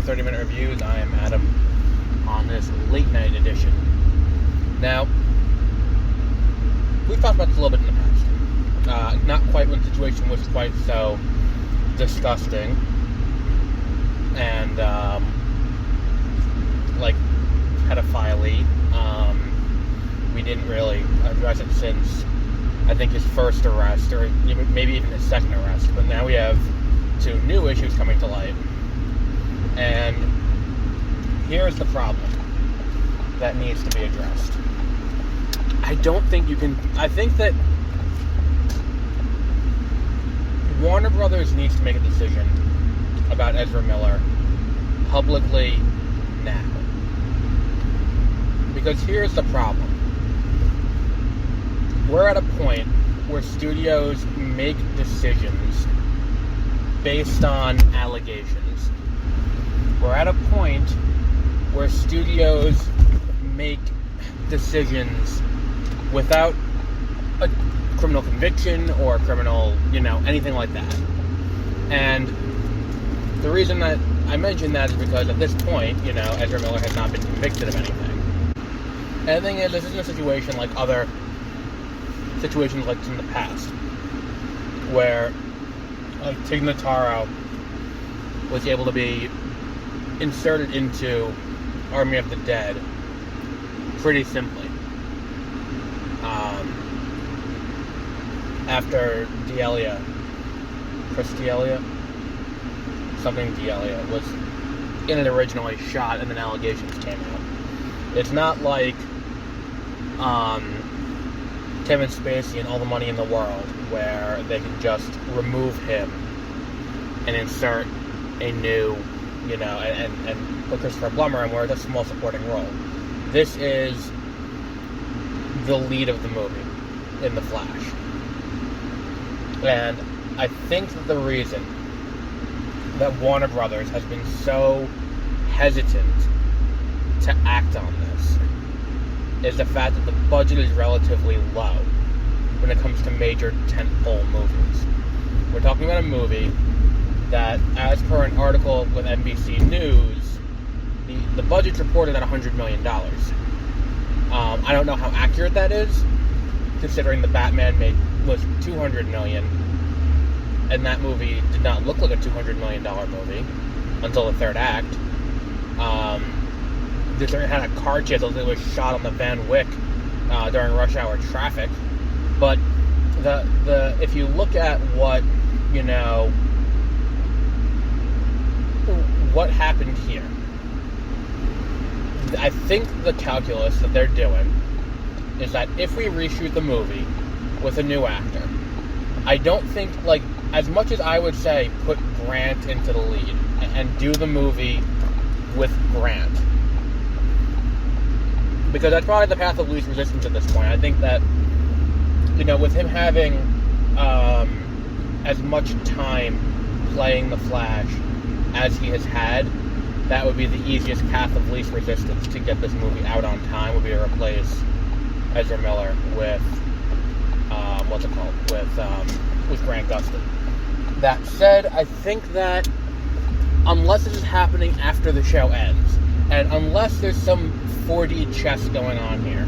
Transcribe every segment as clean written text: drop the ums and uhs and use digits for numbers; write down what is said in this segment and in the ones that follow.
with 30-minute reviews. I am Adam on this late night edition. Now, we've talked about this a little bit in the past. Not quite when the situation was quite so disgusting and pedophile-y. We didn't really address it since I think his first arrest, or maybe even his second arrest. But now we have two new issues coming to light. And here's the problem that needs to be addressed. I think that Warner Brothers needs to make a decision about Ezra Miller publicly now. Because here's the problem. We're at a point where studios make decisions based on allegations. We're at a point where studios make decisions without a criminal conviction or criminal, anything like that. And the reason that I mention that is because at this point, Ezra Miller has not been convicted of anything. And the thing is, this isn't a situation like other situations like in the past, where Tig Notaro was able to be inserted into Army of the Dead pretty simply. After Chris D'Elia was in it originally, shot, and then allegations came out. It's not like Kevin Spacey and All the Money in the World, where they can just remove him and insert a new, and put Christopher Plummer in where it's a small supporting role. This is the lead of the movie in The Flash. And I think that the reason that Warner Brothers has been so hesitant to act on this is the fact that the budget is relatively low when it comes to major tentpole movies. We're talking about a movie that, as per an article with NBC News, the budget's reported at $100 million. I don't know how accurate that is, considering the Batman was $200 million, and that movie did not look like a $200 million movie until the third act. It had a car chase that was shot on the Van Wyck during rush hour traffic. But if you look at what happened here, I think the calculus that they're doing is that if we reshoot the movie with a new actor, I don't think, as much as I would say put Grant into the lead and do the movie with Grant, because that's probably the path of least resistance at this point. I think that, with him having as much time playing the Flash as he has had, that would be the easiest path of least resistance to get this movie out on time, would be to replace Ezra Miller with, with Grant Gustin. That said, I think that unless this is happening after the show ends, and unless there's some 4D chess going on here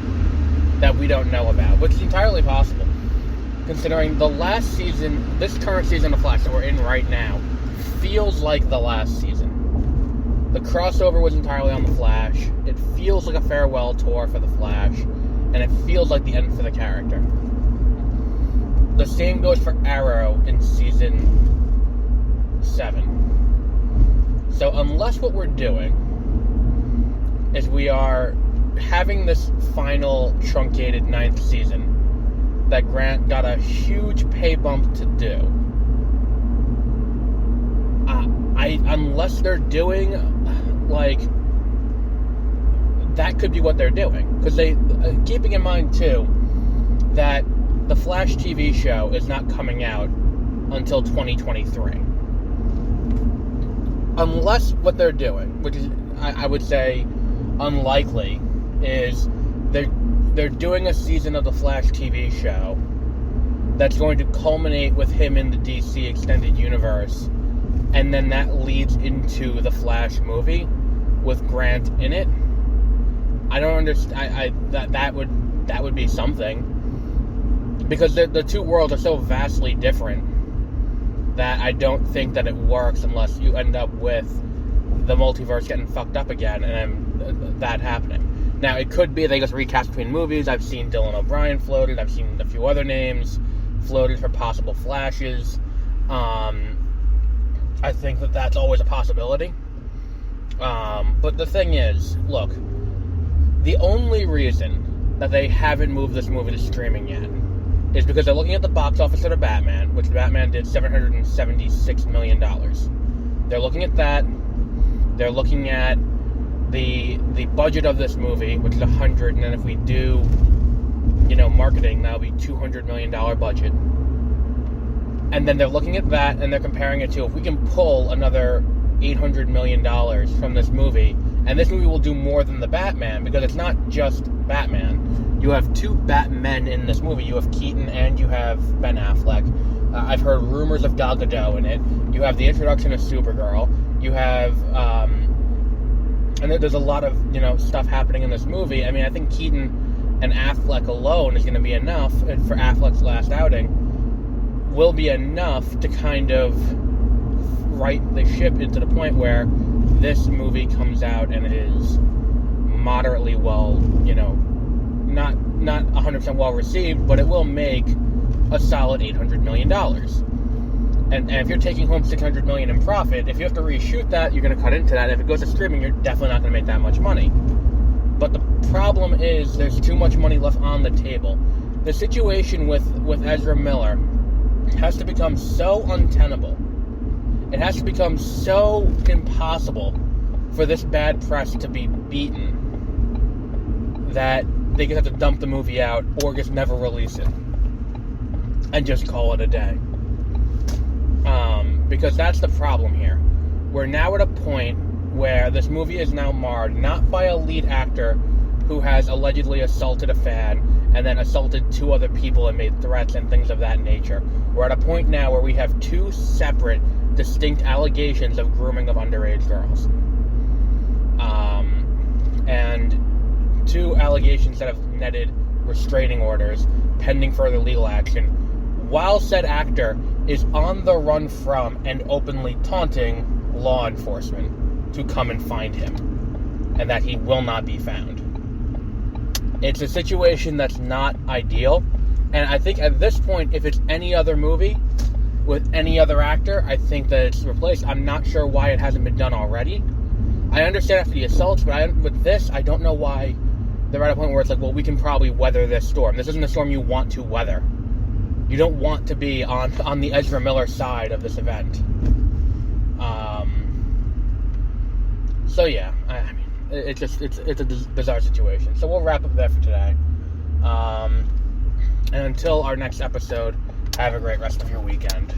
that we don't know about, which is entirely possible, considering the last season, this current season of Flash that we're in right now, feels like the last season. The crossover was entirely on the Flash. It feels like a farewell tour for the Flash, and it feels like the end for the character. The same goes for Arrow in season 7. So unless what we're doing is we are having this final truncated 9th season that Grant got a huge pay bump to do, unless they're doing, that could be what they're doing. Because keeping in mind, too, that the Flash TV show is not coming out until 2023. Unless what they're doing, which is, I would say, unlikely, is they're doing a season of the Flash TV show that's going to culminate with him in the DC Extended Universe, and and then that leads into the Flash movie with Grant in it. I don't understand. That would be something, because the two worlds are so vastly different that I don't think that it works unless you end up with the multiverse getting fucked up again and that happening. Now, it could be they just recast between movies. I've seen Dylan O'Brien floated. I've seen a few other names floated for possible Flashes. I think that that's always a possibility. But the thing is, look, the only reason that they haven't moved this movie to streaming yet is because they're looking at the box office of the Batman, which the Batman did $776 million. They're looking at that. They're looking at the budget of this movie, which is $100, and then if we do, marketing, that'll be $200 million budget. And then they're looking at that, and they're comparing it to, if we can pull another $800 million from this movie, and this movie will do more than the Batman, because it's not just Batman. You have two Batmen in this movie. You have Keaton and you have Ben Affleck. I've heard rumors of Gal Gadot in it. You have the introduction of Supergirl. You have, and there's a lot of, stuff happening in this movie. I mean, I think Keaton and Affleck alone is going to be enough, and for Affleck's last outing, will be enough to kind of right the ship into the point where this movie comes out and it is moderately well, not 100% well received, but it will make a solid $800 million. And if you're taking home $600 million in profit, if you have to reshoot that, you're going to cut into that. If it goes to streaming, you're definitely not going to make that much money. But the problem is there's too much money left on the table. The situation with Ezra Miller has to become so untenable. It has to become so impossible for this bad press to be beaten that they just have to dump the movie out or just never release it and just call it a day. Because that's the problem here. We're now at a point where this movie is now marred not by a lead actor who has allegedly assaulted a fan and then assaulted two other people and made threats and things of that nature. We're at a point now where we have two separate, distinct allegations of grooming of underage girls. And two allegations that have netted restraining orders pending further legal action, while said actor is on the run from and openly taunting law enforcement to come and find him, and that he will not be found. It's a situation that's not ideal, and I think at this point, if it's any other movie with any other actor, I think that it's replaced. I'm not sure why it hasn't been done already. I understand after the assaults, but with this, I don't know why they're at a point where it's like, well, we can probably weather this storm. This isn't a storm you want to weather. You don't want to be on the Ezra Miller side of this event. So yeah, I mean, it's a bizarre situation. So we'll wrap up there for today. And until our next episode, have a great rest of your weekend.